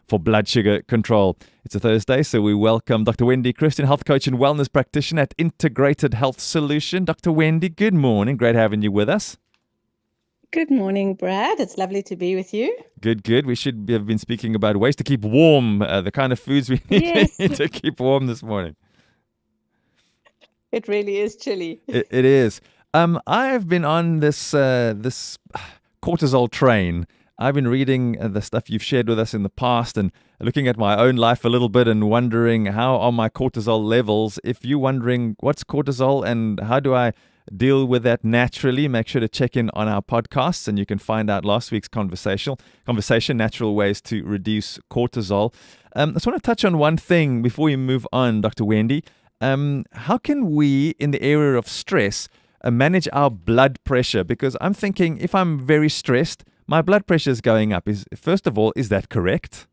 for blood sugar control. It's a Thursday, so we welcome Dr. Wendy Christien, health coach and wellness practitioner at Integrated Health Solutions. Dr. Wendy, good morning. Great having you with us. Good morning, Brad. It's lovely to be with you. Good. We should have been speaking about ways to keep warm, the kind of foods we need to keep warm this morning. It really is chilly. It is. I've been on this cortisol train. I've been reading the stuff you've shared with us in the past and looking at my own life a little bit and wondering how are my cortisol levels. If you're wondering what's cortisol and how do I deal with that naturally, make sure to check in on our podcasts and you can find out last week's conversation, Natural Ways to Reduce Cortisol. I just want to touch on one thing before we move on, Dr. Wendy. How can we, in the area of stress, manage our blood pressure? Because I'm thinking if I'm very stressed, my blood pressure is going up. First of all, is that correct?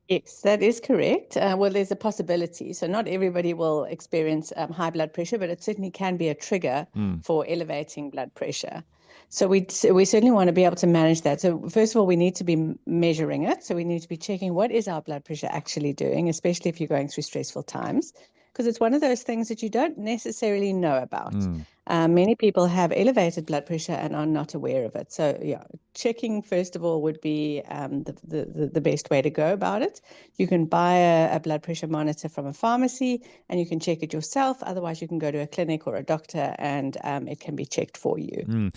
Yes, that is correct. Well, there's a possibility. So not everybody will experience high blood pressure, but it certainly can be a trigger for elevating blood pressure. So we certainly want to be able to manage that. So first of all, we need to be measuring it. So we need to be checking what is our blood pressure actually doing, especially if you're going through stressful times, because it's one of those things that you don't necessarily know about. Many people have elevated blood pressure and are not aware of it. So yeah, checking first of all would be the best way to go about it. You can buy a blood pressure monitor from a pharmacy and you can check it yourself. Otherwise, you can go to a clinic or a doctor and it can be checked for you.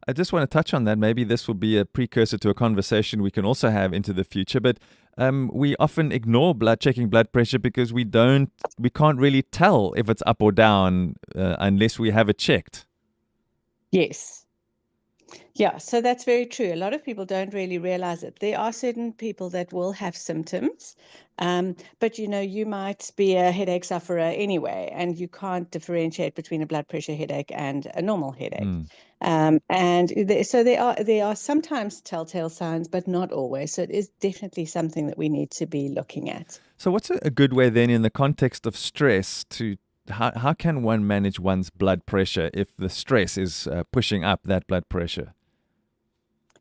I just want to touch on that. Maybe this will be a precursor to a conversation we can also have into the future. But we often ignore checking blood pressure because we can't really tell if it's up or down unless we have it checked. Yes. Yeah, so that's very true. A lot of people don't really realize it. There are certain people that will have symptoms, but you might be a headache sufferer anyway, and you can't differentiate between a blood pressure headache and a normal headache. So there are sometimes telltale signs, but not always. So it is definitely something that we need to be looking at. So what's a good way then in the context of stress how can one manage one's blood pressure if the stress is pushing up that blood pressure?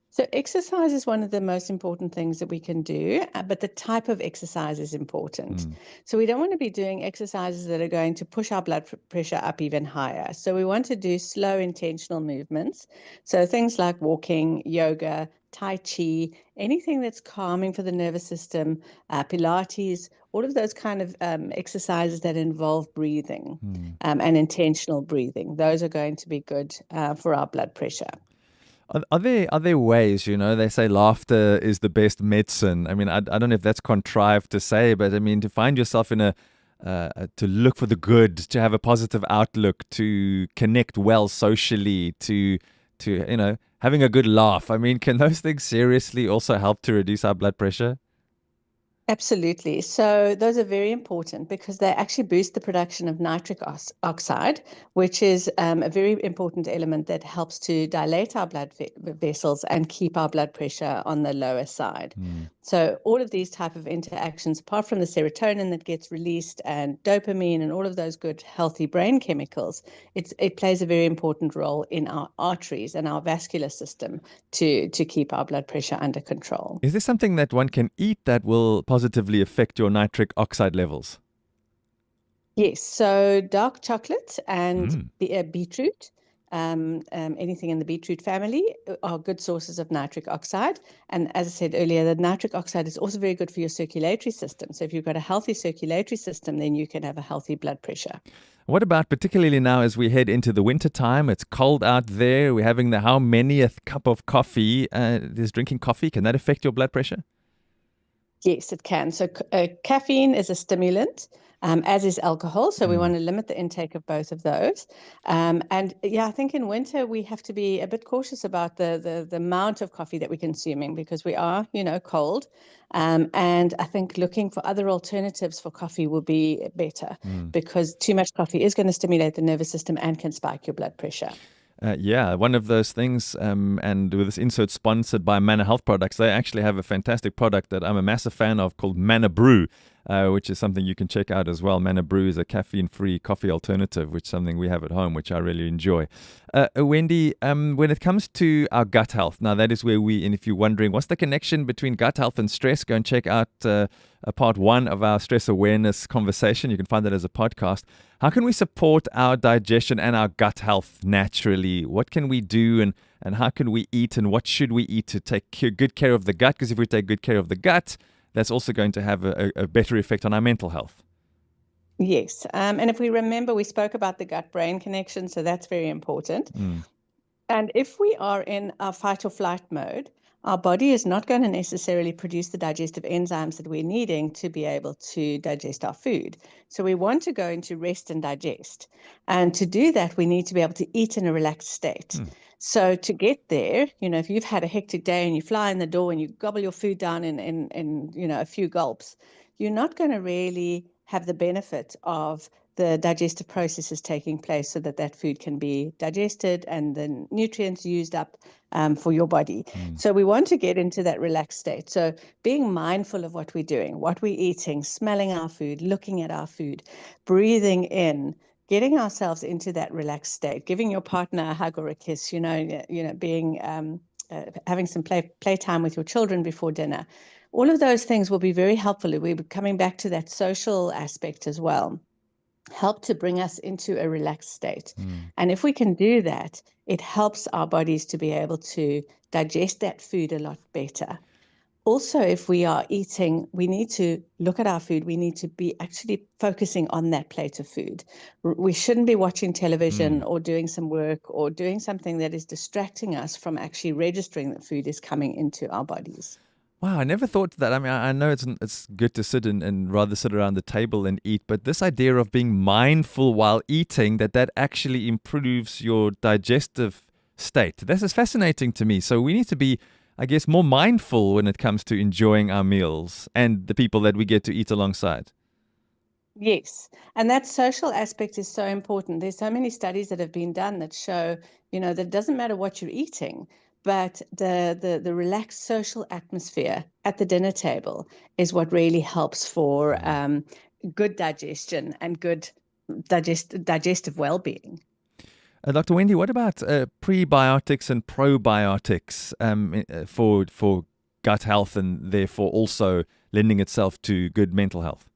So exercise is one of the most important things that we can do, but the type of exercise is important. So we don't want to be doing exercises that are going to push our blood pressure up even higher. So we want to do slow, intentional movements. So things like walking, yoga, Tai Chi, anything that's calming for the nervous system, Pilates, all of those kind of exercises that involve breathing and intentional breathing. Those are going to be good for our blood pressure. Are there ways, they say laughter is the best medicine. I mean, I don't know if that's contrived to say, but I mean, to find yourself in to look for the good, to have a positive outlook, to connect well socially, to having a good laugh. I mean, can those things seriously also help to reduce our blood pressure? Absolutely. So those are very important because they actually boost the production of nitric oxide, which is a very important element that helps to dilate our blood vessels and keep our blood pressure on the lower side. So all of these type of interactions, apart from the serotonin that gets released and dopamine and all of those good healthy brain chemicals, it plays a very important role in our arteries and our vascular system to keep our blood pressure under control. Is there something that one can eat that will positively affect your nitric oxide levels? Yes, so dark chocolate and beetroot, anything in the beetroot family are good sources of nitric oxide. And as I said earlier, the nitric oxide is also very good for your circulatory system. So if you've got a healthy circulatory system, then you can have a healthy blood pressure. What about particularly now as we head into the winter time? It's cold out there. We're having the how manyth cup of coffee. Is drinking coffee, can that affect your blood pressure? Yes, it can. So caffeine is a stimulant, as is alcohol. So we want to limit the intake of both of those. And yeah, I think in winter we have to be a bit cautious about the amount of coffee that we're consuming because we are, cold. And I think looking for other alternatives for coffee will be better because too much coffee is going to stimulate the nervous system and can spike your blood pressure. One of those things, and with this insert sponsored by Manna Health Products, they actually have a fantastic product that I'm a massive fan of called Manna Brew. which is something you can check out as well. Manna Brew is a caffeine-free coffee alternative, which is something we have at home, which I really enjoy. Wendy, when it comes to our gut health, now that is where and if you're wondering what's the connection between gut health and stress, go and check out part 1 of our stress awareness conversation. You can find that as a podcast. How can we support our digestion and our gut health naturally? What can we do, and how can we eat, and what should we eat to take good care of the gut? Because if we take good care of the gut, that's also going to have a better effect on our mental health. Yes. And if we remember, we spoke about the gut-brain connection, so that's very important. And if we are in a fight or flight mode, our body is not going to necessarily produce the digestive enzymes that we're needing to be able to digest our food. So we want to go into rest and digest. And to do that, we need to be able to eat in a relaxed state. So to get there, if you've had a hectic day and you fly in the door and you gobble your food down in a few gulps, you're not going to really have the benefit of the digestive processes taking place so that food can be digested and the nutrients used up for your body. So we want to get into that relaxed state. So being mindful of what we're doing, what we're eating, smelling our food, looking at our food, breathing in, getting ourselves into that relaxed state, giving your partner a hug or a kiss, being having some playtime with your children before dinner. All of those things will be very helpful. We're coming back to that social aspect as well. Help to bring us into a relaxed state. And if we can do that, it helps our bodies to be able to digest that food a lot better. Also, if we are eating, we need to look at our food. We need to be actually focusing on that plate of food. We shouldn't be watching television or doing some work or doing something that is distracting us from actually registering that food is coming into our bodies. Wow, I never thought that. I mean, I know it's good to sit and rather sit around the table and eat, but this idea of being mindful while eating, that actually improves your digestive state. This is fascinating to me. So we need to be, I guess, more mindful when it comes to enjoying our meals and the people that we get to eat alongside. Yes. And that social aspect is so important. There's so many studies that have been done that show, that it doesn't matter what you're eating, but the relaxed social atmosphere at the dinner table is what really helps for good digestion and good digestive well-being. Dr. Wendy, what about prebiotics and probiotics for gut health and therefore also lending itself to good mental health?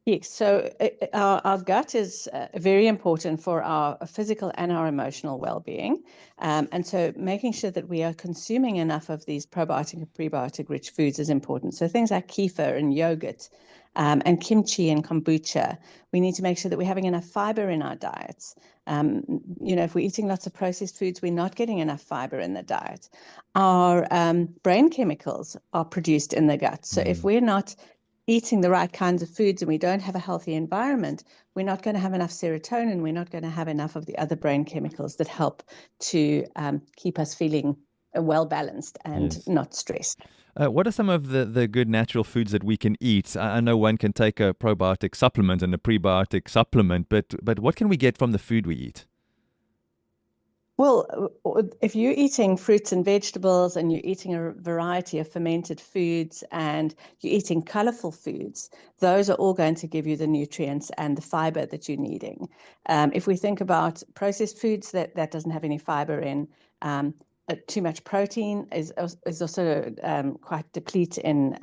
Yes, so our gut is very important for our physical and our emotional well-being. And so making sure that we are consuming enough of these probiotic and prebiotic-rich foods is important. So things like kefir and yogurt and kimchi and kombucha, we need to make sure that we're having enough fiber in our diets. If we're eating lots of processed foods, we're not getting enough fiber in the diet. Our brain chemicals are produced in the gut. So if we're not eating the right kinds of foods and we don't have a healthy environment, we're not going to have enough serotonin. We're not going to have enough of the other brain chemicals that help to keep us feeling well balanced and not stressed. What are some of the good natural foods that we can eat? I know one can take a probiotic supplement and a prebiotic supplement, but what can we get from the food we eat? Well, if you're eating fruits and vegetables and you're eating a variety of fermented foods and you're eating colorful foods, those are all going to give you the nutrients and the fiber that you're needing. If we think about processed foods, that doesn't have any fiber in. Too much protein is also quite deplete in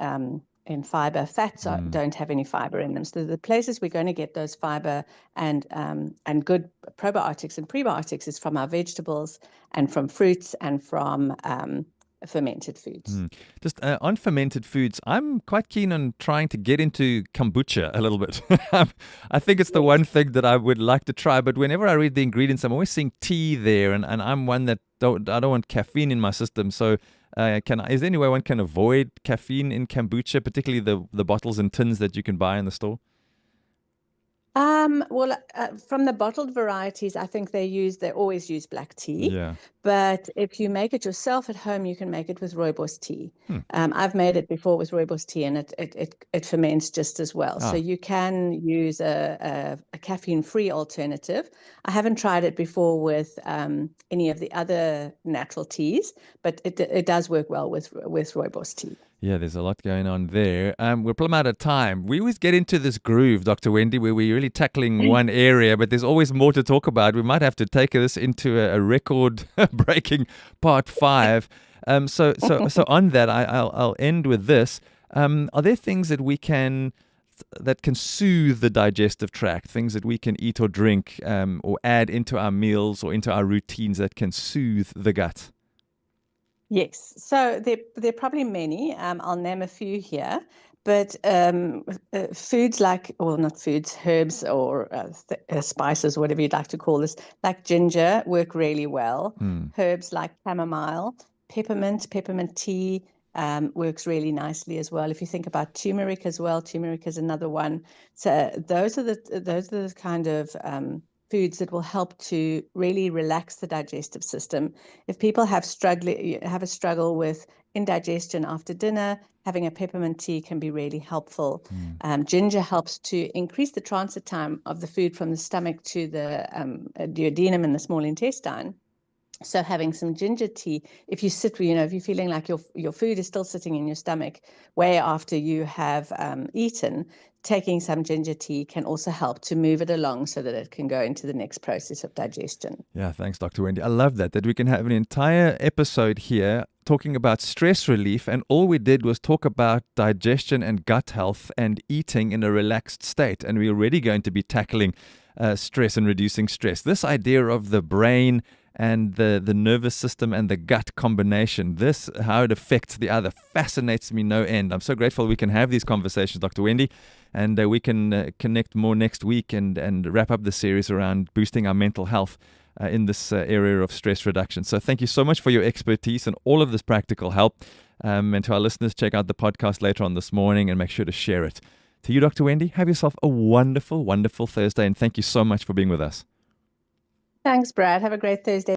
fiber. Fats don't have any fiber in them. So the places we're going to get those fiber and good probiotics and prebiotics is from our vegetables and from fruits and from fermented foods. Just on fermented foods, I'm quite keen on trying to get into kombucha a little bit. I think it's the one thing that I would like to try, but whenever I read the ingredients, I'm always seeing tea there, and I'm one that I don't want caffeine in my system. So is there any way one can avoid caffeine in kombucha, particularly the bottles and tins that you can buy in the store? From the bottled varieties, I think they always use black tea. Yeah. But if you make it yourself at home, you can make it with rooibos tea. I've made it before with rooibos tea, and it ferments just as well. So you can use a caffeine-free alternative. I haven't tried it before with any of the other natural teas, but it does work well with rooibos tea. Yeah, there's a lot going on there. We're probably out of time. We always get into this groove, Dr. Wendy, where we're really tackling one area, but there's always more to talk about. We might have to take this into a record-breaking part 5. So on that, I'll end with this. Are there things that can soothe the digestive tract, things that we can eat or drink or add into our meals or into our routines that can soothe the gut? Yes, so there are probably many. I'll name a few here, but foods like, well, not foods, herbs or spices, whatever you'd like to call this, like ginger work really well. Herbs like chamomile, peppermint tea works really nicely as well. If you think about turmeric as well, turmeric is another one. So those are the kind of foods that will help to really relax the digestive system. If people have a struggle with indigestion after dinner, having a peppermint tea can be really helpful. Ginger helps to increase the transit time of the food from the stomach to the duodenum in the small intestine. So having some ginger tea, if you're feeling like your food is still sitting in your stomach way after you have eaten, taking some ginger tea can also help to move it along so that it can go into the next process of digestion. Yeah, thanks, Dr. Wendy. I love that we can have an entire episode here talking about stress relief, and all we did was talk about digestion and gut health and eating in a relaxed state. And we're already going to be tackling stress and reducing stress. This idea of the brain and the nervous system and the gut combination, how it affects the other, fascinates me no end. I'm so grateful we can have these conversations, Dr. Wendy, and we can connect more next week and wrap up the series around boosting our mental health in this area of stress reduction. So thank you so much for your expertise and all of this practical help. And to our listeners, check out the podcast later on this morning and make sure to share it. To you, Dr. Wendy, have yourself a wonderful, wonderful Thursday, and thank you so much for being with us. Thanks, Brad. Have a great Thursday.